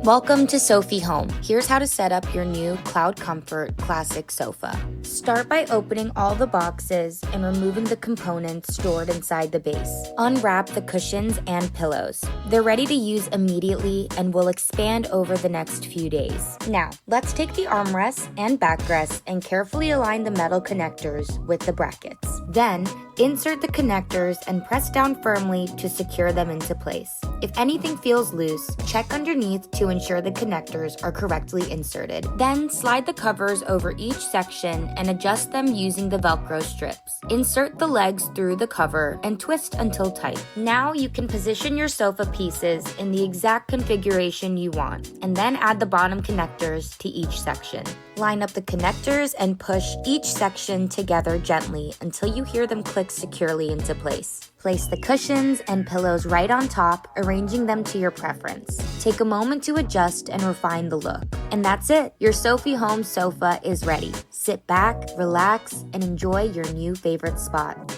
Welcome to Sofie Home. Here's how to set up your new CloudComfort classic sofa. Start by opening all the boxes and removing the components stored inside the base. Unwrap the cushions and pillows. They're ready to use immediately and will expand over the next few days. Now, let's take the armrests and backrests and carefully align the metal connectors with the brackets. Then, insert the connectors and press down firmly to secure them into place. If anything feels loose, check underneath to ensure the connectors are correctly inserted. Then slide the covers over each section and adjust them using the Velcro strips. Insert the legs through the cover and twist until tight. Now you can position your sofa pieces in the exact configuration you want, and then add the bottom connectors to each section. Line up the connectors and push each section together gently until you hear them click securely into place. Place the cushions and pillows right on top, arranging them to your preference. Take a moment to adjust and refine the look. And that's it. Your Sofie Home sofa is ready. Sit back, relax, and enjoy your new favorite spot.